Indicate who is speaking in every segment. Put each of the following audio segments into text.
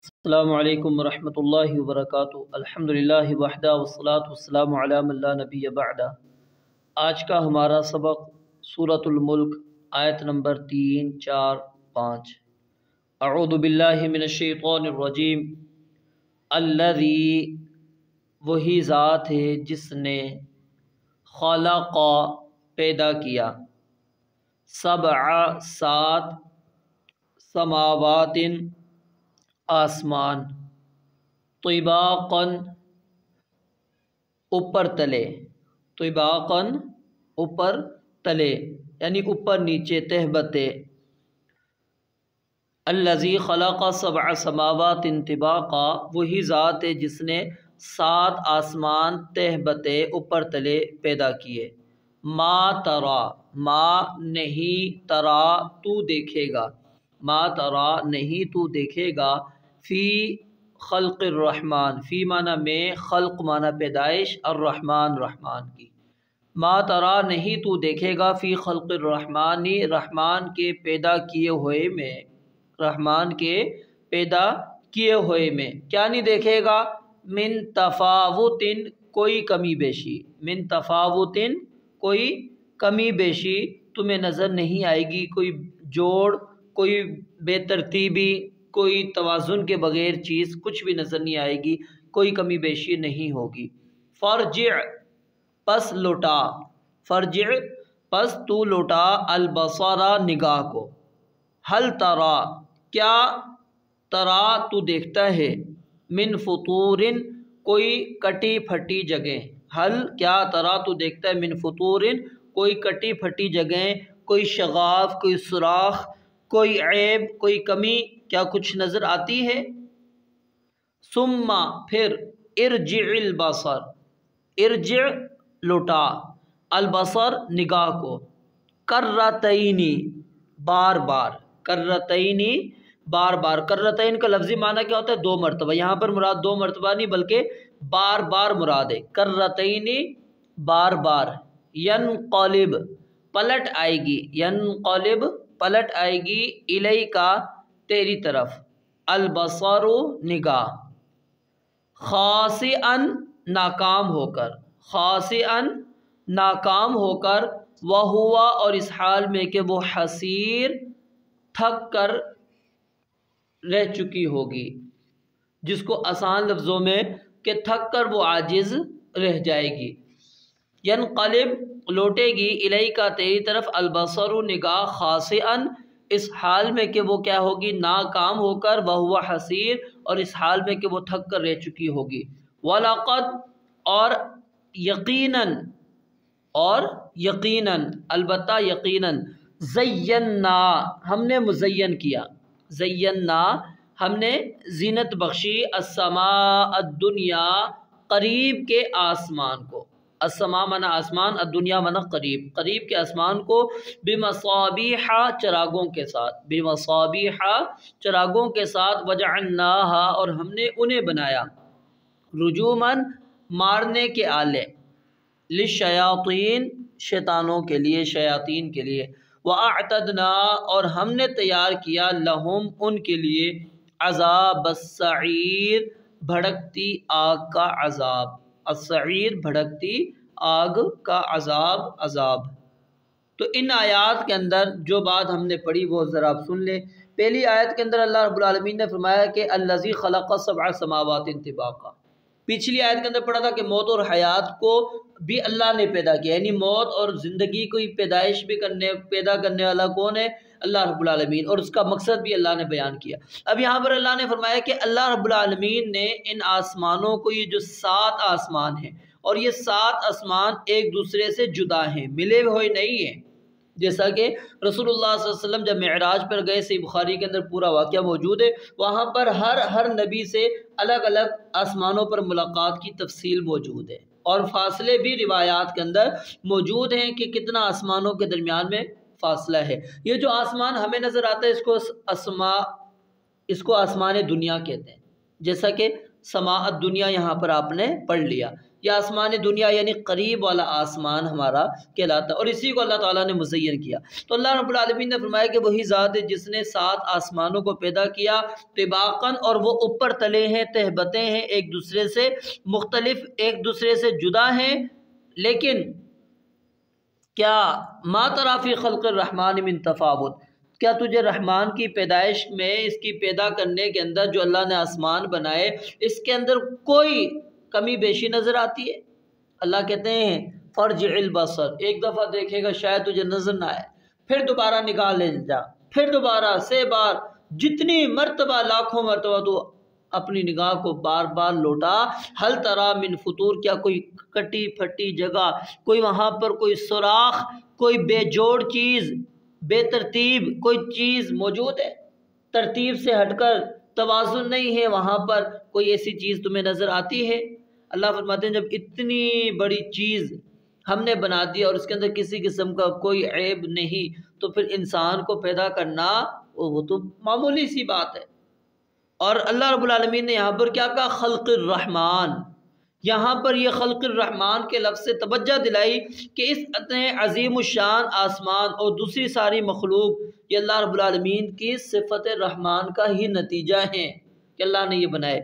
Speaker 1: السلام علیکم ورحمۃ اللہ وبرکاتہ۔ الحمدللہ وحدہ والصلاة والسلام علی من لا نبی بعدہ۔ آج کا ہمارا سبق سورۃ الملک آیت نمبر 3، 4، 5۔ اعوذ باللہ من الشیطان الرجیم۔ الذی، وہی ذات ہے جس نے خلق، پیدا کیا، سبع، سات، سماوات، آسمان، طباقاً، اوپر تلے، طباقاً، اوپر تلے یعنی اوپر نیچے، تہ بتہ۔ الذی خلق سبع سماوات طباقا، وہی ذات ہے جس نے 7 آسمان تہ بتہ، اوپر تلے پیدا کیے۔ ما ترا، ما نہیں، ترا تو دیکھے گا، ما ترا نہیں تو دیکھے گا، فی خلق الرحمن، فی معنی میں، خلق معنی پیدائش، الرحمن رحمان کی۔ ما ترا نہیں تو دیکھے گا، فی خلق الرحمن، رحمان کے پیدا کیے ہوئے میں، رحمان کے پیدا کیے ہوئے میں کیا نہیں دیکھے گا؟ من تفاوت، کوئی کمی بیشی، من تفاوت، کوئی کمی بیشی تمہیں نظر نہیں آئے گی، کوئی جوڑ، کوئی بے ترتیبی، کوئی توازن کے بغیر چیز کچھ بھی نظر نہیں آئے گی، کوئی کمی بیشی نہیں ہوگی۔ فرجع، پس لوٹا، فرجع، پس تو لوٹا، البصر، نگاہ کو، ہل ترا، کیا، ترا تو دیکھتا ہے، من فطور، کوئی کٹی پھٹی جگہ، ہل کیا، ترا تو دیکھتا ہے، من فطور، کوئی کٹی پھٹی جگہ، کوئی شغاف، کوئی سوراخ، کوئی عیب، کوئی کمی، کیا کچھ نظر آتی ہے؟ ثم، پھر، ارجع البصر، ارجع، لوٹا، البصر، نگاہ کو، کرتین، بار بار، کرتین، بار بار۔ کرتین کا لفظی معنی کیا ہوتا ہے؟ 2 مرتبہ۔ یہاں پر مراد 2 مرتبہ نہیں بلکہ بار بار مراد ہے۔ کرتین، بار بار۔ ینقلب، پلٹ آئے گی، ینقلب، پلٹ آئے گی، الیکا، تیری طرف، البصر، نگاہ، خاسئا، ناکام ہو کر، خاسئا، ناکام ہو کر، وہوا، اور اس حال میں کہ وہ حسیر، تھک کر رہ چکی ہوگی، جس کو آسان لفظوں میں کہ تھک کر وہ عاجز رہ جائے گی۔ ینقلب، لوٹے گی، الیکا، تیری طرف، البصر، نگاہ، خاسئا، اس حال میں کہ وہ کیا ہوگی؟ ناکام ہو کر، وہو حسیر، اور اس حال میں کہ وہ تھک کر رہ چکی ہوگی۔ وَلَقَدْ، اور یقیناً، اور یقیناً، البتہ یقیناً، زینا، ہم نے مزین کیا، زینا، ہم نے زینت بخشی، السماء الدنیا، قریب کے آسمان کو، السماء معنی آسمان، الدنیا معنی قریب، قریب کے آسمان کو، بمصابیح، چراغوں کے ساتھ، بمصابیح، چراغوں کے ساتھ، وجعلناہا، اور ہم نے انہیں بنایا، رجوماً، مارنے کے آلے، للشیاطین، شیطانوں کے لیے، شیاطین کے لیے، وَأَعْتَدْنَا، اور ہم نے تیار کیا، لہم، ان کے لیے، عذاب السعیر، بھڑکتی آگ کا عذاب، السعیر، بھڑکتی آگ کا عذاب، عذاب۔ تو ان آیات کے اندر جو بات ہم نے پڑھی وہ ذرا آپ سن لیں۔ پہلی آیت کے اندر اللہ رب العالمین نے فرمایا کہ الذی خلق سبع سماوات طباقا۔ پچھلی آیت کے اندر پڑھا تھا کہ موت اور حیات کو بھی اللہ نے پیدا کیا، یعنی موت اور زندگی کو پیدائش بھی پیدا کرنے والا کون ہے؟ اللہ رب العالمین، اور اس کا مقصد بھی اللہ نے بیان کیا۔ اب یہاں پر اللہ نے فرمایا کہ اللہ رب العالمین نے ان آسمانوں کو، یہ جو 7 آسمان ہیں، اور یہ 7 آسمان ایک دوسرے سے جدا ہیں، ملے ہوئے نہیں ہیں، جیسا کہ رسول اللہ صلی اللہ علیہ وسلم جب معراج پر گئے، صحیح بخاری کے اندر پورا واقعہ موجود ہے، وہاں پر ہر نبی سے الگ الگ آسمانوں پر ملاقات کی تفصیل موجود ہے، اور فاصلے بھی روایات کے اندر موجود ہیں کہ کتنا آسمانوں کے درمیان میں فاصلہ ہے۔ یہ جو آسمان ہمیں نظر آتا ہے، اس کو آسمان دنیا کہتے ہیں، جیسا کہ سماء الدنیا یہاں پر آپ نے پڑھ لیا۔ یہ آسمان دنیا یعنی قریب والا آسمان ہمارا کہلاتا ہے، اور اسی کو اللہ تعالیٰ نے مزین کیا۔ تو اللہ رب العالمین نے فرمایا کہ وہی ذات ہے جس نے 7 آسمانوں کو پیدا کیا طباقاً، اور وہ اوپر تلے ہیں، تہبتیں ہیں، ایک دوسرے سے مختلف، ایک دوسرے سے جدا ہیں، لیکن کیا ما تری فی خلق الرحمن من تفاوت، کیا تجھے رحمان کی پیدائش میں، اس کی پیدا کرنے کے اندر جو اللہ نے آسمان بنائے اس کے اندر کوئی کمی بیشی نظر آتی ہے؟ اللہ کہتے ہیں فرجع البصر، ایک دفعہ دیکھے گا شاید تجھے نظر نہ آئے، پھر دوبارہ نگاہ لے جا، پھر دوبارہ سے بار، جتنی مرتبہ، لاکھوں مرتبہ تو اپنی نگاہ کو بار بار لوٹا، ہل تری من فطور، کیا کوئی کٹی پھٹی جگہ، کوئی وہاں پر کوئی سوراخ، کوئی بے جوڑ چیز، بے ترتیب کوئی چیز موجود ہے؟ ترتیب سے ہٹ کر توازن نہیں ہے وہاں پر، کوئی ایسی چیز تمہیں نظر آتی ہے؟ اللہ فرماتے ہیں جب اتنی بڑی چیز ہم نے بنا دی اور اس کے اندر کسی قسم کا کوئی عیب نہیں، تو پھر انسان کو پیدا کرنا وہ تو معمولی سی بات ہے۔ اور اللہ رب العالمین نے یہاں پر کیا کہا؟ خلق الرحمن، یہاں پر یہ خلق الرحمن کے لفظ سے توجہ دلائی کہ اس اتنے عظیم الشان آسمان اور دوسری ساری مخلوق یہ اللہ رب العالمین کی صفت رحمان کا ہی نتیجہ ہیں کہ اللہ نے یہ بنائے۔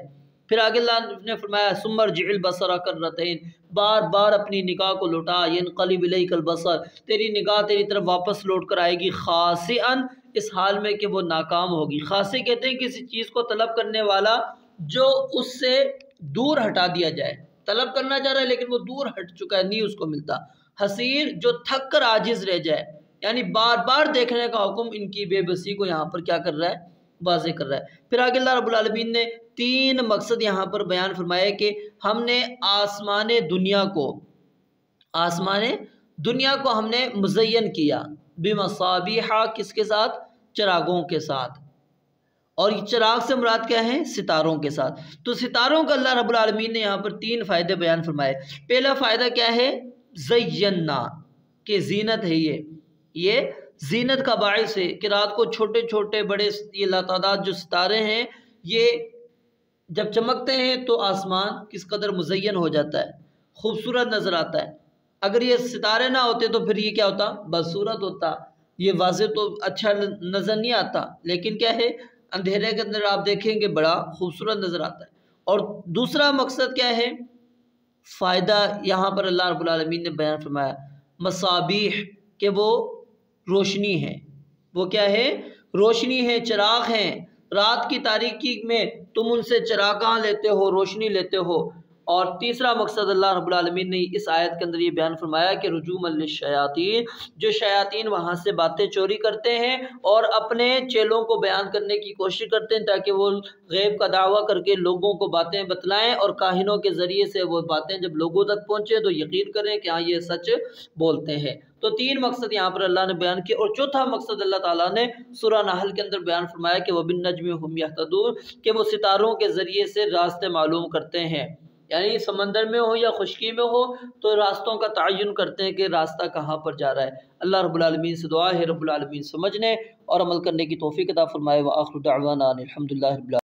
Speaker 1: پھر آگے اللہ نے فرمایا ثم ارجع البصر کرتین، بار بار اپنی نگاہ کو لوٹا، ینقلب الیک البصر، تیری نگاہ تیری طرف واپس لوٹ کر آئے گی، خاسئا، اس حال میں کہ وہ ناکام ہوگی۔ خاصی کہتے ہیں کسی چیز کو طلب کرنے والا جو اس سے دور ہٹا دیا جائے، طلب کرنا چاہ رہا ہے لیکن وہ دور ہٹ چکا ہے، نہیں اس کو ملتا۔ حسیر، جو تھک کر عاجز رہ جائے، یعنی بار بار دیکھنے کا حکم ان کی بے بسی کو یہاں پر کیا کر رہا ہے؟ واضح کر رہا ہے۔ پھر آگے اللہ رب العالمین نے 3 مقصد یہاں پر بیان فرمایا کہ ہم نے آسمان دنیا کو ہم نے مزین کیا بمصابیح، کس کے ساتھ؟ چراغوں کے ساتھ، اور یہ چراغ سے مراد کیا ہے؟ ستاروں کے ساتھ۔ تو ستاروں کا اللہ رب العالمین نے یہاں پر 3 فائدے بیان فرمائے۔ پہلا فائدہ کیا ہے؟ زینا، کہ زینت ہے، یہ زینت کا باعث ہے کہ رات کو چھوٹے چھوٹے بڑے یہ لاتعداد جو ستارے ہیں یہ جب چمکتے ہیں تو آسمان کس قدر مزین ہو جاتا ہے، خوبصورت نظر آتا ہے۔ اگر یہ ستارے نہ ہوتے تو پھر یہ کیا ہوتا؟ بدصورت ہوتا، یہ واضح تو اچھا نظر نہیں آتا، لیکن کیا ہے اندھیرے کے اندر آپ دیکھیں گے بڑا خوبصورت نظر آتا ہے۔ اور دوسرا مقصد کیا ہے؟ فائدہ یہاں پر اللہ رب العالمین نے بیان فرمایا مصابیح، کہ وہ روشنی ہے، وہ کیا ہے؟ روشنی ہے، چراغ ہیں۔ رات کی تاریکی میں تم ان سے چراغاں لیتے ہو، روشنی لیتے ہو۔ اور تیسرا مقصد اللہ رب العالمین نے اس آیت کے اندر یہ بیان فرمایا کہ رجوما للشیاطین، جو شیاطین وہاں سے باتیں چوری کرتے ہیں اور اپنے چیلوں کو بیان کرنے کی کوشش کرتے ہیں تاکہ وہ غیب کا دعویٰ کر کے لوگوں کو باتیں بتلائیں، اور کاہنوں کے ذریعے سے وہ باتیں جب لوگوں تک پہنچے تو یقین کریں کہ ہاں یہ سچ بولتے ہیں۔ تو 3 مقصد یہاں پر اللہ نے بیان کیے، اور چوتھا مقصد اللہ تعالیٰ نے سورہ نحل کے اندر بیان فرمایا کہ وَبِالنَّجْمِ هُمْ يَهْتَدُونَ، کہ وہ ستاروں کے ذریعے سے راستے معلوم کرتے ہیں، یعنی سمندر میں ہو یا خشکی میں ہو تو راستوں کا تعین کرتے ہیں کہ راستہ کہاں پر جا رہا ہے۔ اللہ رب العالمین سے دعا ہے رب العالمین سمجھنے اور عمل کرنے کی توفیق عطا فرمائے۔ وآخر دعوانا الحمدللہ رب العالمین۔